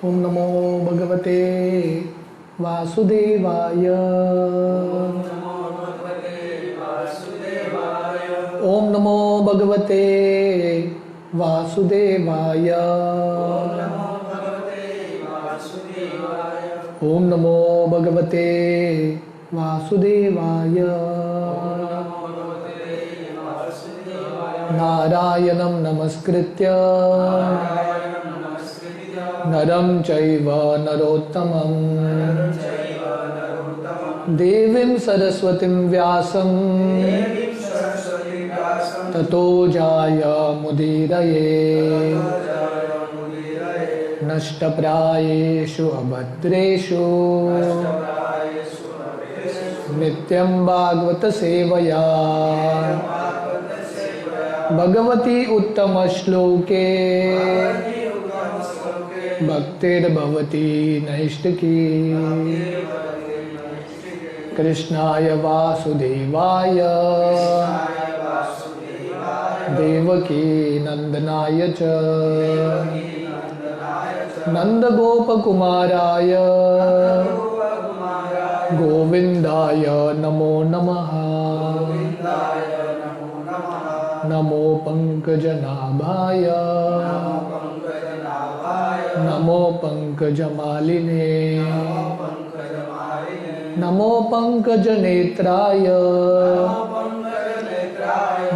ओम नमो भगवते वासुदेवाय। ओम नमो भगवते वासुदेवाय। ओम नमो भगवते वासुदेवाय। नारायणं नमस्कृत्य नरं चैव नरोत्तमं देवीं सरस्वतीं व्यासं ततो जायमुदीरये। नष्टप्रायेषु अभद्रेषु नित्यं भागवत सेवया भगवती उत्तमश्लोके भक्तिर्भवती नैष्टिकी। कृष्णाय वासुदेवाय देवकी नंदनाय च नंदगोपकुमाराय गोविंदाय नमो नमः। नमो पंकजनाभाय नमो पंकजमालिने नमो पंकजनेत्राय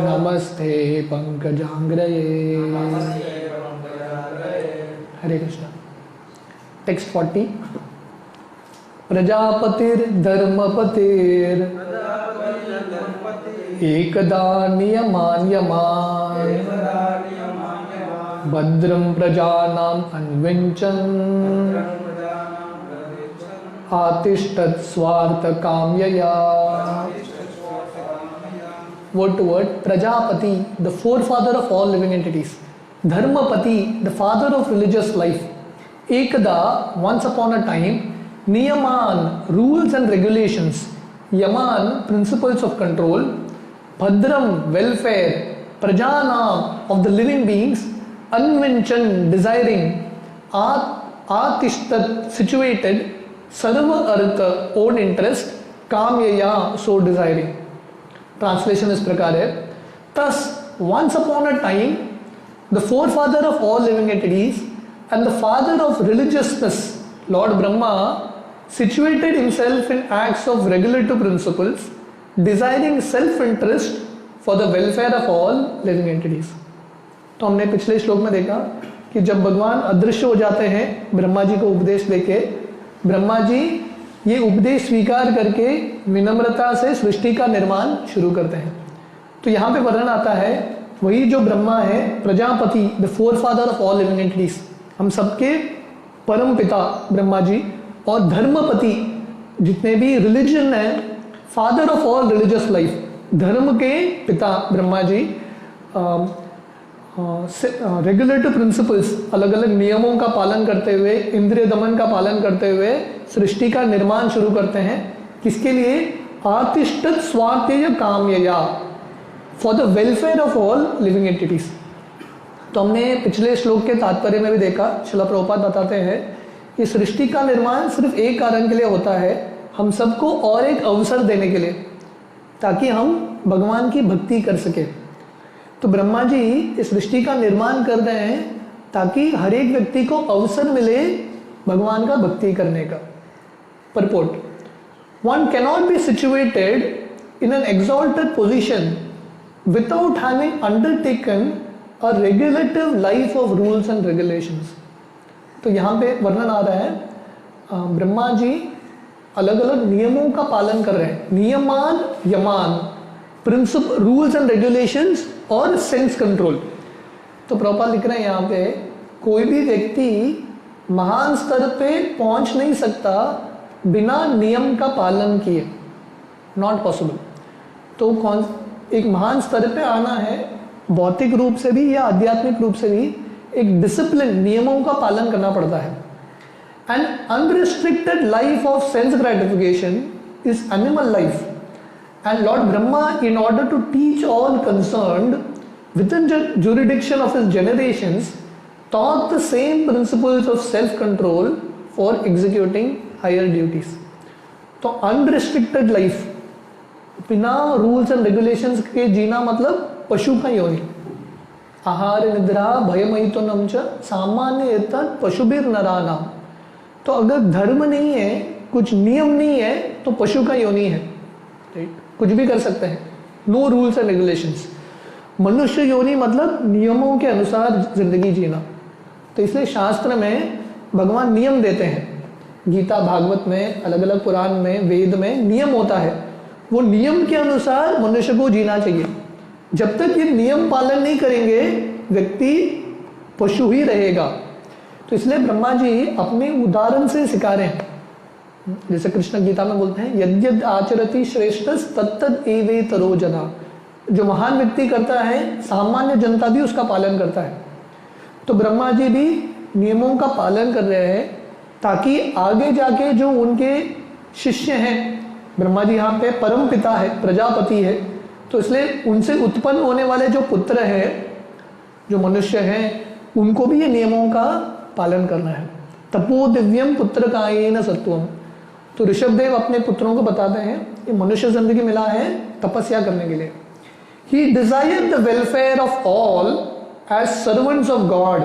नमस्ते पंकजांग्रये। हरे कृष्णा। टेक्स्ट 40। प्रजापतिर्धर्मपतिर एकदा नियमान यमान भद्रं प्रजानां अन्विञ्चन् आतिष्ठत् स्वार्थकाम्यया। Word to word, Prajapati, the forefather of all living entities. Dharmapati, the father of religious life. Ekada, once upon a time. Niyaman, rules and regulations. Yaman, principles of control. Bhadram, welfare. Prajanam, of the living beings. Anvinchan, desiring. Atishtat, situated. Sarva artha, own interest. Kamyaya, so desiring. Translation is prakar hai. Thus, once upon a time, the forefather of all living entities and the father of religiousness, Lord Brahma, situated himself in acts of regulative principles, desiring self-interest for the welfare of all living entities. तो हमने पिछले श्लोक में देखा कि जब भगवान अदृश्य हो जाते हैं ब्रह्मा जी को उपदेश देके, ब्रह्मा जी ये उपदेश स्वीकार करके विनम्रता से सृष्टि का निर्माण शुरू करते हैं। तो यहाँ पे वर्णन आता है वही जो ब्रह्मा है, Prajapati, the four father of all living entities, हम सबके परम पिता ब्रह्मा जी, और धर्मपति, जितने भी रिलीजन है, father of all religious life, धर्म के पिता ब्रह्मा जी, रेगुलेटिव प्रिंसिपल्स, अलग अलग नियमों का पालन करते हुए, इंद्रिय दमन का पालन करते हुए सृष्टि का निर्माण शुरू करते हैं। किसके लिए? आतिष्ठत स्वार्थेय काम्यया, for the welfare of all living entities. तो हमने पिछले श्लोक के तात्पर्य में भी देखा, श्रील प्रभुपाद बताते हैं कि सृष्टि का निर्माण सिर्फ एक कारण के लिए होता है, हम सबको और एक अवसर देने के लिए, ताकि हम भगवान की भक्ति कर सके। तो ब्रह्मा जी इस सृष्टि का निर्माण कर रहे हैं ताकि हर एक व्यक्ति को अवसर मिले भगवान का भक्ति करने का। Purport: one cannot be situated in an exalted position without having undertaken a regulative life of rules and regulations. तो यहाँ पे वर्णन आ रहा है, ब्रह्मा जी अलग अलग नियमों का पालन कर रहे हैं, नियमान यमान, प्रिंसिपल, रूल्स एंड रेगुलेशंस और सेंस कंट्रोल। तो प्रभुपाद लिख रहे हैं यहाँ पे, कोई भी व्यक्ति महान स्तर पे पहुंच नहीं सकता बिना नियम का पालन किए, नॉट पॉसिबल। तो कौन एक महान स्तर पे आना है, भौतिक रूप से भी या आध्यात्मिक रूप से भी एक डिसिप्लिन, नियमों का पालन करना पड़ता है। And unrestricted life of sense gratification is animal life, and Lord Brahma, in order to teach all concerned within the jurisdiction of his generations, taught the same principles of self control for executing higher duties. तो unrestricted life, बिना rules and regulations के जीना मतलब पशु का योनि। आहार निद्रा भयमैथुनं च सामान्य एतत् पशुभिर नराणाम। तो अगर धर्म नहीं है, कुछ नियम नहीं है, तो पशु का योनि है, राइट? कुछ भी कर सकते हैं, नो रूल्स एंड रेगुलेशंस। मनुष्य योनि मतलब नियमों के अनुसार जिंदगी जीना। तो इसलिए शास्त्र में भगवान नियम देते हैं, गीता भागवत में, अलग अलग पुराण में, वेद में नियम होता है। वो नियम के अनुसार मनुष्य को जीना चाहिए। जब तक ये नियम पालन नहीं करेंगे व्यक्ति पशु ही रहेगा। तो इसलिए ब्रह्मा जी अपने उदाहरण से सिखा रहे हैं। जैसे कृष्ण गीता में बोलते हैं, यद्यद आचरति श्रेष्ठ तत्तद एवेतरो जना। जो महान व्यक्ति करता है, सामान्य जनता भी उसका पालन करता है। तो ब्रह्मा जी भी नियमों का पालन कर रहे हैं ताकि आगे जाके जो उनके शिष्य हैं, ब्रह्मा जी यहाँ पे परम पिता है, प्रजापति है, तो इसलिए उनसे उत्पन्न होने वाले जो पुत्र हैं, जो मनुष्य हैं, उनको भी ये नियमों का पालन करना है। तपो दिव्यम पुत्र कायेन सत्वम। तो ऋषभदेव अपने पुत्रों को बताते हैं ये मनुष्य जिंदगी मिला है तपस्या करने के लिए। He desired the welfare of all as servants of God,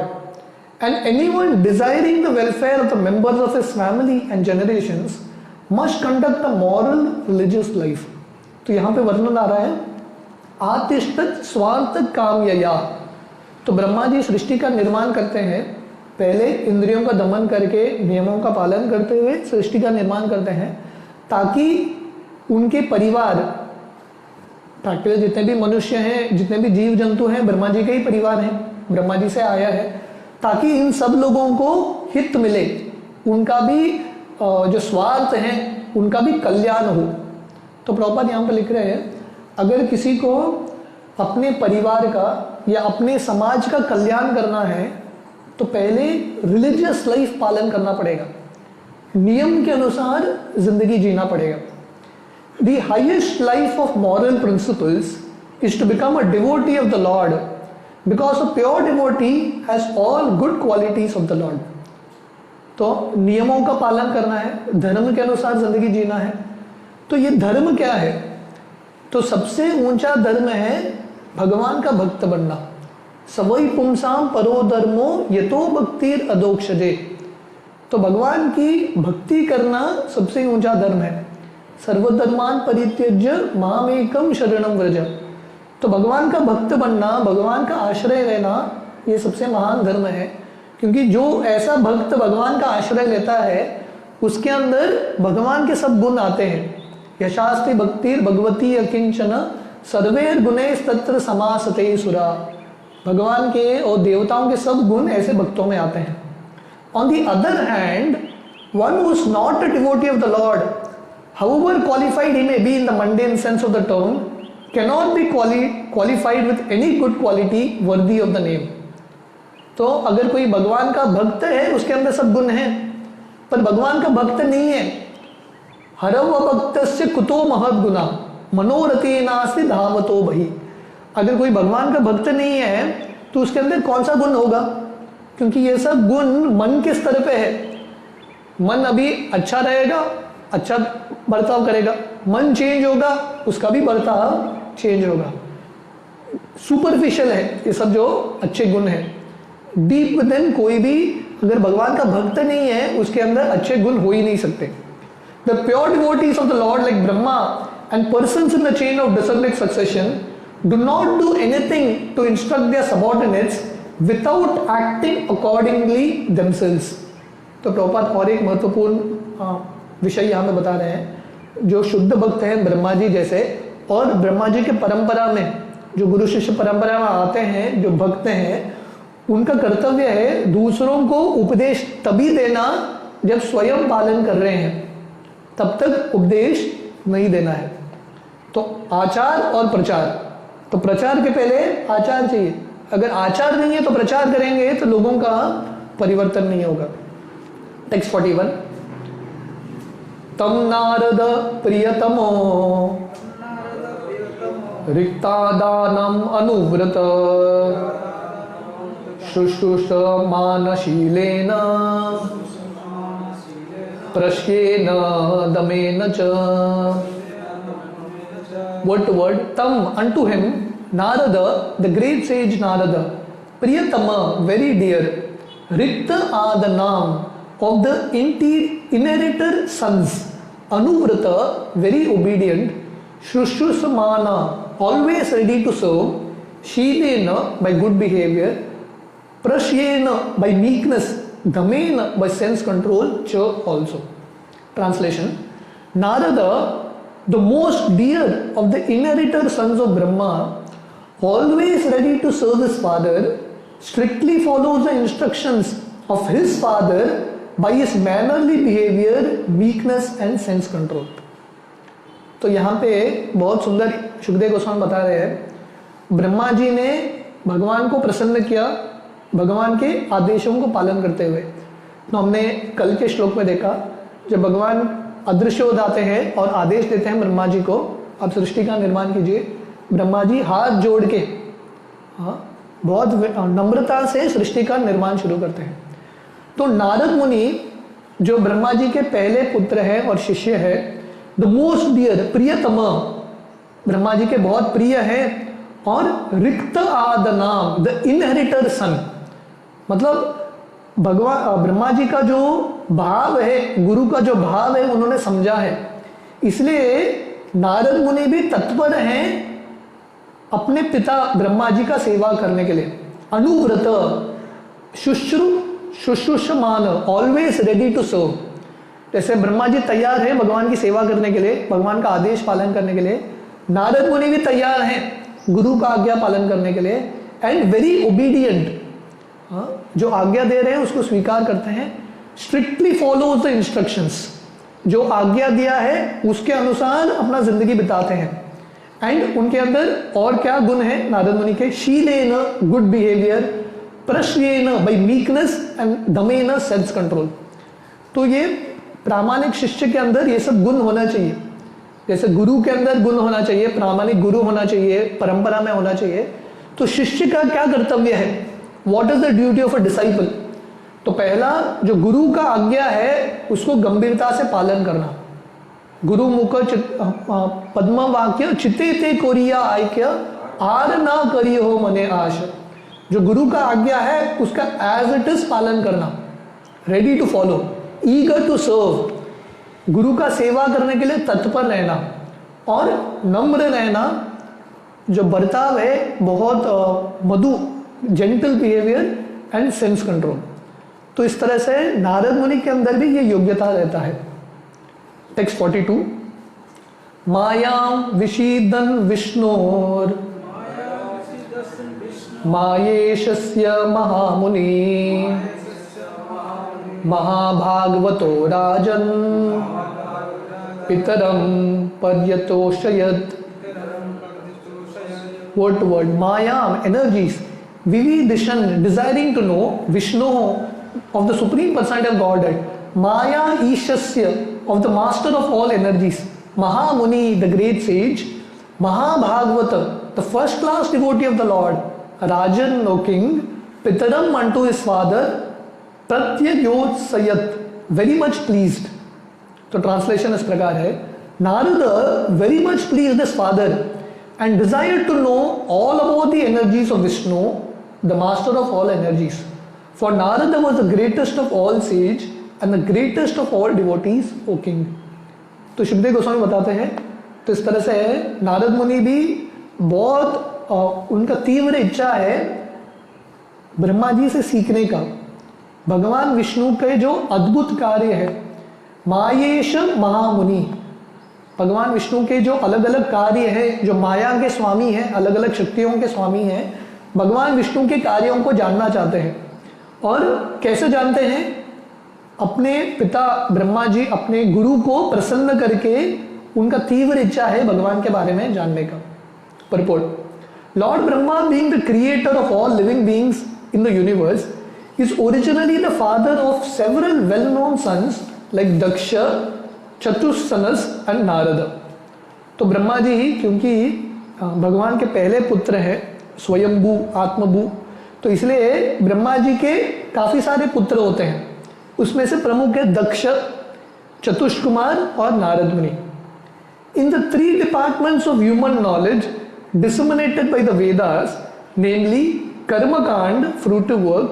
and anyone desiring the welfare of the members of his family and generations must conduct a moral religious life. तो यहाँ पे वर्णन आ रहा है आतिष्ठत स्वार्थ कामयया। तो ब्रह्मा जी सृष्टि का निर्माण करते हैं, पहले इंद्रियों का दमन करके नियमों का पालन करते हुए सृष्टि का निर्माण करते हैं ताकि उनके परिवार, ताकि जितने भी मनुष्य हैं, जितने भी जीव जंतु हैं, ब्रह्मा जी के ही परिवार हैं, ब्रह्मा जी से आया है, ताकि इन सब लोगों को हित मिले, उनका भी जो स्वार्थ है उनका भी कल्याण हो। तो प्रभुपाद यहाँ पर लिख रहे हैं अगर किसी को अपने परिवार का या अपने समाज का कल्याण करना है तो पहले रिलीजियस लाइफ पालन करना पड़ेगा, नियम के अनुसार जिंदगी जीना पड़ेगा। The highest life of moral principles is to become a devotee of the Lord, because a pure devotee has all good qualities of the Lord. तो नियमों का पालन करना है, धर्म के अनुसार जिंदगी जीना है। तो ये धर्म क्या है? तो सबसे ऊंचा धर्म है भगवान का भक्त बनना। सवै पुंसाम परो धर्मो यतो भक्तिर अधोक्षजे। तो भगवान की भक्ति करना सबसे ऊंचा धर्म है। सर्वधर्मान परित्यज्य मामेकम शरणम व्रज। तो भगवान का भक्त बनना, भगवान का आश्रय लेना, ये सबसे महान धर्म है, क्योंकि जो ऐसा भक्त भगवान का आश्रय लेता है उसके अंदर भगवान के सब गुण आते हैं। यशास्ति भक्तिर भगवती अकिंचन सर्वेर गुणेश तत्र समासते सुरा। भगवान के और देवताओं के सब गुण ऐसे भक्तों में आते हैं। On the other hand, one who is not a devotee of the Lord, however qualified he may be in the mundane sense of the term, cannot be qualified with any good quality worthy of the name. तो अगर कोई भगवान का भक्त है, उसके अंदर सब गुण हैं, पर भगवान का भक्त नहीं है, हरव भक्तस्य कुतो महद गुना मनोरथे नास्ति धावतो भई। अगर कोई भगवान का भक्त नहीं है तो उसके अंदर कौन सा गुण होगा? क्योंकि ये सब गुण मन के स्तर पे है। मन अभी अच्छा रहेगा, अच्छा बर्ताव करेगा, मन चेंज होगा, उसका भी बर्ताव चेंज होगा। सुपरफिशियल है ये सब जो अच्छे गुण हैं। डीप विदिन कोई भी अगर भगवान का भक्त नहीं है उसके अंदर अच्छे गुण हो ही नहीं सकते। The pure devotees of the lord like Brahma and persons in the chain of disciplic succession do not do anything to instruct their subordinates without acting accordingly themselves. तो प्रभुपाद और एक महत्वपूर्ण विषय यहाँ में बता रहे हैं, जो शुद्ध भक्त हैं ब्रह्मा जी जैसे, और ब्रह्मा जी के परंपरा में जो गुरु शिष्य परंपरा में आते हैं, जो भक्त हैं, उनका कर्तव्य है दूसरों को उपदेश तभी देना जब स्वयं पालन कर रहे हैं, तब तक उपदेश नहीं देना है। तो आचार और प्रचार, तो प्रचार के पहले आचार चाहिए। अगर आचार नहीं है तो प्रचार करेंगे तो लोगों का परिवर्तन नहीं होगा। टेक्स्ट 41। तम नारद प्रियतमो रिक्तादानम अनुव्रत शुश्रूषमानशीलेन प्रश्येन दमेन च. Word to word, tam unto him, Narada, the great sage Narada, Priyatama, very dear, Rikta Adanam, of the inheritor sons, Anuvrata, very obedient, Shrushrusamana, always ready to serve, Shilena, by good behavior, Prashyena, by meekness, Dhamena, by sense control, Cha also. Translation: Narada, the most dear of the inheritor sons of Brahma, always ready to serve his father, strictly follows the instructions of his father by his mannerly behavior, meekness and sense control. तो यहाँ पे बहुत सुंदर शुकदेव गोस्वामी बता रहे हैं, ब्रह्मा जी ने भगवान को प्रसन्न किया भगवान के आदेशों को पालन करते हुए. तो हमने कल के श्लोक में देखा, जब भगवान अदृश्य हो जाते हैं और आदेश देते हैं ब्रह्मा जी को, अब सृष्टि का निर्माण कीजिए, ब्रह्मा जी हाथ जोड़ के बहुत नम्रता से सृष्टि का निर्माण शुरू करते हैं. तो नारद मुनि जो ब्रह्मा जी के पहले पुत्र है और शिष्य है, द मोस्ट डियर, प्रियतम, ब्रह्मा जी के बहुत प्रिय है, और रिक्त आदनाम, द इनहेरिटर सन, मतलब भगवान ब्रह्मा जी का जो भाव है, गुरु का जो भाव है, उन्होंने समझा है. इसलिए नारद मुनि भी तत्पर हैं अपने पिता ब्रह्मा जी का सेवा करने के लिए. अनुव्रत, शुश्रूषमान, ऑलवेज रेडी टू सर्व. जैसे ब्रह्मा जी तैयार है भगवान की सेवा करने के लिए, भगवान का आदेश पालन करने के लिए, नारद मुनि भी तैयार हैं गुरु का आज्ञा पालन करने के लिए. एंड वेरी ओबीडियंट, जो आज्ञा दे रहे हैं उसको स्वीकार करते हैं. स्ट्रिक्टली फॉलोज द इंस्ट्रक्शंस, जो आज्ञा दिया है उसके अनुसार अपना जिंदगी बिताते हैं. एंड उनके अंदर और क्या गुण है नारद मुनि के? शीलेन, गुड बिहेवियर, प्रश्येन, बाय मीकनेस, एंड दमेन, सेल्फ कंट्रोल. तो ये प्रामाणिक शिष्य के अंदर ये सब गुण होना चाहिए. जैसे गुरु के अंदर गुण होना चाहिए, प्रामाणिक गुरु होना चाहिए, परंपरा में होना चाहिए. तो शिष्य का क्या कर्तव्य है? What is the duty of a disciple? तो पहला जो गुरु का आज्ञा है उसको गंभीरता से पालन करना. गुरु मुख पद्म वाक्य चिते ते कोरिया आयक्य आर ना करी हो मने आश. जो गुरु का आज्ञा है उसका एज इट इज पालन करना, ready to follow, eager to serve, गुरु का सेवा करने के लिए तत्पर रहना, और नम्र रहना. जो बर्ताव है बहुत मधु, gentle behaviour and sense control. तो इस तरह से नारद मुनि के अंदर भी ये योग्यता रहता है. टेक्स्ट 42, मायां विशीदन विष्णोर मायेशस्य महामुनि महाभागवतो राजन पितरम पर्यतोषयत. Word to word, mayam, energies, vividishan, desiring to know, Vishnu, of the Supreme Personality of Godhead, Maya Ishasya, of the Master of all energies, Mahamuni, the great sage, Mahabhagavata, the first class devotee of the Lord, Rajan, O king, Pitaram, unto his father, Pratyayot, very much pleased. So translation इस प्रकार है, Narada very much pleased his father and desired to know all about the energies of Vishnu, the master of all energies. For Narada was the greatest of all sage and the greatest of all devotees, O king. तो शुकदेव गोस्वामी बताते हैं, तो इस तरह से नारद मुनि भी बहुत उनका तीव्र इच्छा है ब्रह्मा जी से सीखने का. भगवान विष्णु के जो अद्भुत कार्य है, मायेश महामुनि, भगवान विष्णु के जो अलग अलग कार्य हैं, जो माया के स्वामी हैं, अलग अलग शक्तियों के स्वामी हैं, भगवान विष्णु के कार्यों को जानना चाहते हैं. और कैसे जानते हैं? अपने पिता ब्रह्मा जी अपने गुरु को प्रसन्न करके उनका तीव्र इच्छा है भगवान के बारे में जानने का. Purport: Lord Brahma, being the creator of all living beings in the universe, is originally the father of several well-known sons like Daksha, Chatussanas and Narada. तो ब्रह्मा जी ही क्योंकि भगवान के पहले पुत्र हैं, स्वयंभू, आत्मभू, तो इसलिए ब्रह्मा जी के काफी सारे पुत्र होते हैं, उसमें से प्रमुख है दक्ष, चतुष्क कुमार और नारद मुनि। In the 3 departments of human knowledge disseminated by the Vedas, namely Karma Kand, fruitive work,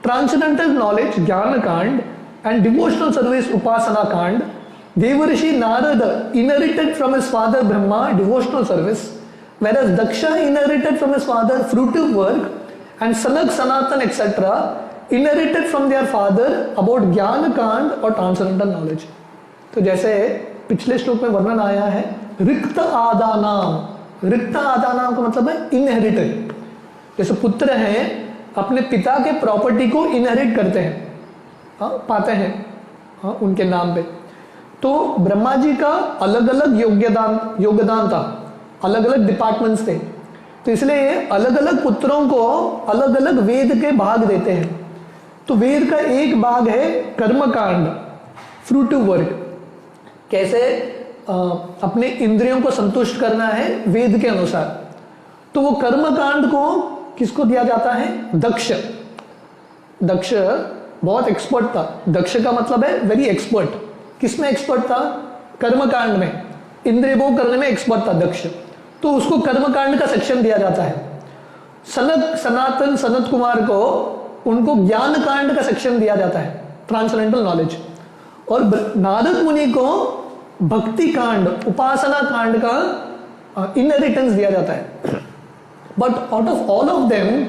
transcendental knowledge, Jnana Kand, and devotional service, Upasana Kand, Devarishi Narada inherited from his father Brahma devotional service, whereas Daksha inherited from his father fruitive work, and Sanak, Sanatan, etc. inherited from their father about Jnana Kand or transcendental knowledge. तो जैसे पिछले श्लोक में वर्णन आया है, रिक्त आदानाम, रिक्त आदानाम का मतलब है इनहेरिटेड। जैसे पुत्र हैं अपने पिता के प्रॉपर्टी को इनहेरिट करते हैं, पाते हैं उनके नाम पे। तो ब्रह्मा जी का अलग अलग योगदान था, अलग अलग डिपार्टमेंट्स थे, तो इसलिए अलग अलग पुत्रों को अलग अलग वेद के भाग देते हैं। तो वेद का एक भाग है कर्मकांड, फ्रूटिव वर्क, कैसे अपने इंद्रियों को संतुष्ट करना है वेद के अनुसार। तो वो कर्मकांड को किसको दिया जाता है? दक्ष। दक्ष बहुत एक्सपर्ट था। दक्ष का मतलब है वेरी एक्सपर्ट। किसमें एक्सपर्ट था? कर्मकांड में, इंद्रिय भोग करने में एक्सपर्ट था दक्ष। तो उसको कर्मकांड का सेक्शन दिया जाता है। सनत कुमार को उनको ज्ञान कांड का सेक्शन दिया जाता है, ट्रांसेंडेंटल नॉलेज। और नारद मुनि को भक्ति कांड, उपासना कांड का इनहेरिटेंस दिया जाता है। But out of all of them,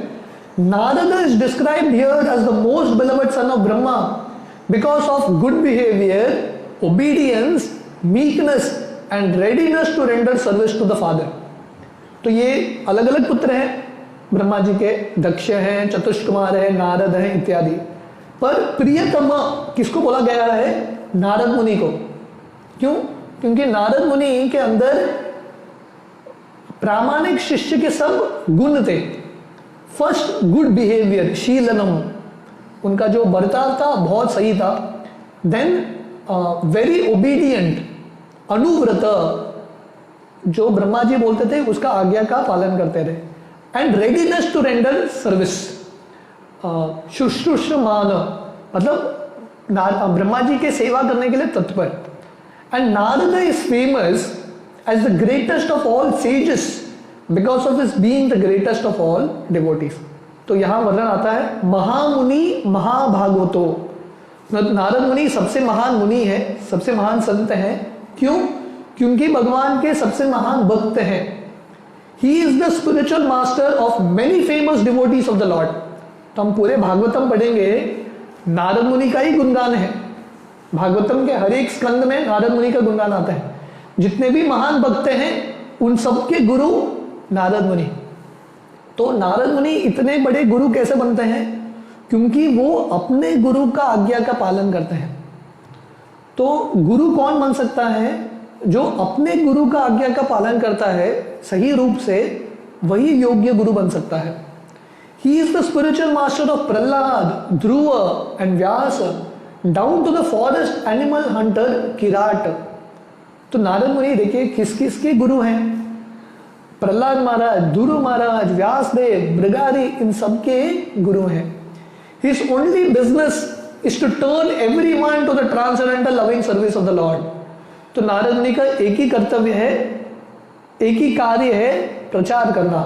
Narada is described here as the most beloved son of Brahma because of good behavior, obedience, meekness and readiness to render service to the father. तो ये अलग अलग पुत्र हैं ब्रह्मा जी के, दक्ष हैं, चतुष्कुमार है, नारद है इत्यादि। पर प्रियतम किसको बोला गया है? नारद मुनि को। क्यों? क्योंकि नारद मुनि के अंदर प्रामाणिक शिष्य के सब गुण थे। फर्स्ट, गुड बिहेवियर, शीलनम, उनका जो बर्ताव था बहुत सही था। देन वेरी ओबीडियंट, अनुव्रत, जो ब्रह्मा जी बोलते थे उसका आज्ञा का पालन करते रहे। And readiness to render service, शुश्रूषमान, मतलब ब्रह्मा जी के सेवा करने के लिए तत्पर। And Narada is famous as the greatest of all sages because of his being the greatest of all devotees. तो यहां वर्णन आता है महामुनि महाभागवतो, नारद मुनि सबसे महान मुनि है, सबसे महान संत है। क्यों? क्योंकि भगवान के सबसे महान भक्त हैं। He is the spiritual master of many famous devotees of the Lord. तो हम पूरे भागवतम पढ़ेंगे, नारद मुनि का ही गुणगान है। भागवतम के हर एक स्कंद में नारद मुनि का गुणगान आता है। जितने भी महान भक्त हैं उन सबके गुरु नारद मुनि। तो नारद मुनि इतने बड़े गुरु कैसे बनते हैं? क्योंकि वो अपने गुरु का आज्ञा का पालन करते हैं। तो गुरु कौन बन सकता है? जो अपने गुरु का आज्ञा का पालन करता है सही रूप से, वही योग्य गुरु बन सकता है। He is the spiritual master of Prahlad, Dhruva and Vyasa, down to the forest animal hunter Kirat. तो नारद मुनि देखिए किस किस के गुरु हैं? प्रहलाद महाराज, ध्रुव महाराज, व्यासदेव, मृगारी, इन सबके गुरु हैं। His only business is to turn everyone to the transcendental loving service of the Lord. तो नारद मुनि का एक ही कर्तव्य है, एक ही कार्य है, प्रचार करना।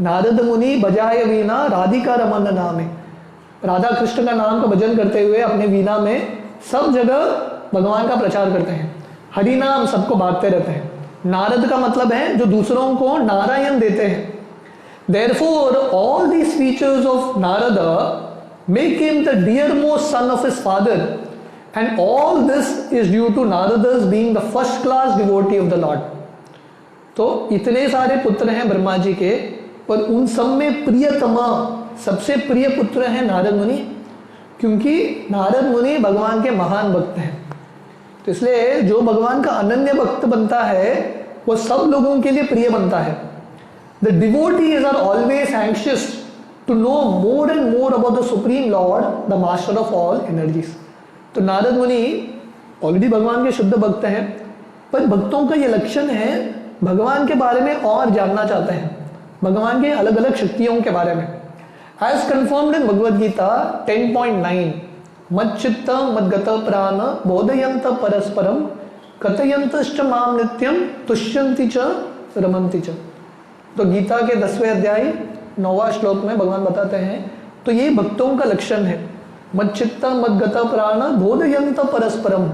नारद मुनि बजाय वीणा राधिका रमन नामे, राधा कृष्ण का नाम का भजन करते हुए अपने वीणा में सब जगह भगवान का प्रचार करते हैं। हरि नाम सबको बांटते रहते हैं। नारद का मतलब है जो दूसरों को नारायण देते हैं। Therefore, all these features of Narada make him the dearmost son of his father, and all this is due to Narada's being the first class devotee of the Lord. तो इतने सारे पुत्र हैं ब्रह्मा जी के, पर उन सब में प्रियतमा, सबसे प्रिय पुत्र है नारद मुनि, क्योंकि नारद मुनि भगवान के महान भक्त हैं। तो इसलिए जो भगवान का अनन्य भक्त बनता है वो सब लोगों के लिए प्रिय बनता है। The devotees are always anxious to know more and more about the Supreme Lord, the Master of all energies. तो नारद मुनि ऑलरेडी भगवान के शुद्ध भक्त हैं, पर भक्तों का ये लक्षण है भगवान के बारे में और जानना चाहते हैं, भगवान के अलग अलग शक्तियों के बारे में। As confirmed in Bhagavad Gita 10.9, मच्चित्त मद्गत प्राण बोधयंत परस्परम कथयंतश्च माम नित्यम तुष्यन्ति च रमन्ति च। तो गीता के 10वें अध्याय 9वां श्लोक में भगवान बताते हैं तो ये भक्तों का लक्षण है। मच्चित्त मद्गत प्राण बोधयंत परस्परम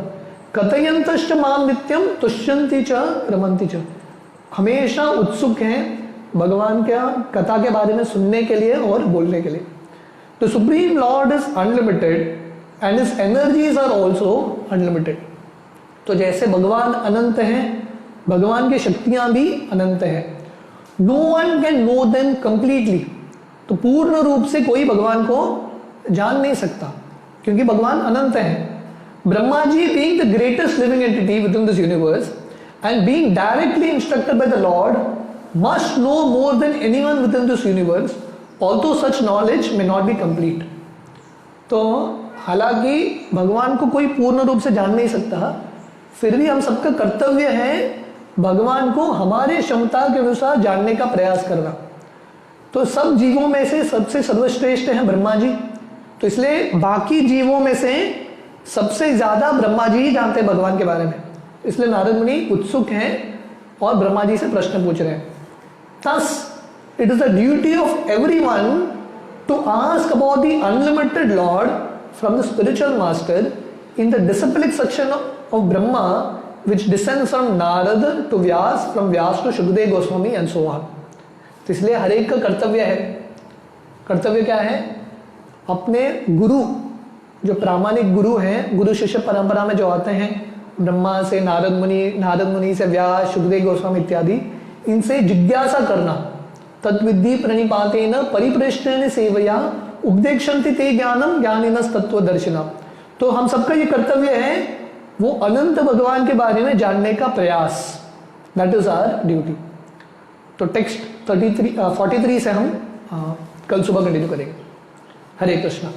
कथयंतश्च माम नित्यम तुष्यन्ति च रमन्ति च। हमेशा उत्सुक हैं भगवान के कथा के बारे में सुनने के लिए और बोलने के लिए। तो supreme lord is unlimited and his energies are also unlimited. तो जैसे भगवान अनंत हैं, भगवान की शक्तियां भी अनंत हैं। No one can know them completely. तो पूर्ण रूप से कोई भगवान को जान नहीं सकता क्योंकि भगवान अनंत हैं। Brahma ji being the greatest living entity within this universe and being directly instructed by the lord must know more than anyone within this universe, although such knowledge may not be complete. तो हालांकि भगवान को कोई पूर्ण रूप से जान नहीं सकता, फिर भी हम सबका कर्तव्य है भगवान को हमारे क्षमता के अनुसार जानने का प्रयास करना। तो सब जीवों में से सबसे सर्वश्रेष्ठ हैं ब्रह्मा जी, तो इसलिए बाकी जीवों में से सबसे ज्यादा ब्रह्मा जी ही जानते हैं भगवान के बारे में। इसलिए नारद मुनि उत्सुक हैं और ब्रह्मा जी से प्रश्न पूछ रहे हैं। Thus, it is the duty of everyone to ask about the unlimited Lord from the spiritual master in the disciplic section of Brahma, which descends from Narada to Vyas, from Vyas to Shukdev Goswami and so on. तो इसलिए हर एक का कर्तव्य है। कर्तव्य क्या है? अपने गुरु, जो प्रामाणिक गुरु हैं, गुरु शिष्य परंपरा में जो आते हैं, ब्रह्मा से नारद मुनि से व्यास, शुकदेव गोस्वामी इत्यादि, इनसे जिज्ञासा करना। तद्विद्धि प्रणिपातेन परिपृष्टेन सेवया उपदेक्षन्ति ते ज्ञानम ज्ञानिनस् तत्वदर्शिना। तो हम सबका ये कर्तव्य है वो अनंत भगवान के बारे में जानने का प्रयास। That is our duty. तो टेक्स्ट 43 से हम कल सुबह कंटिन्यू करेंगे। हरे कृष्णा।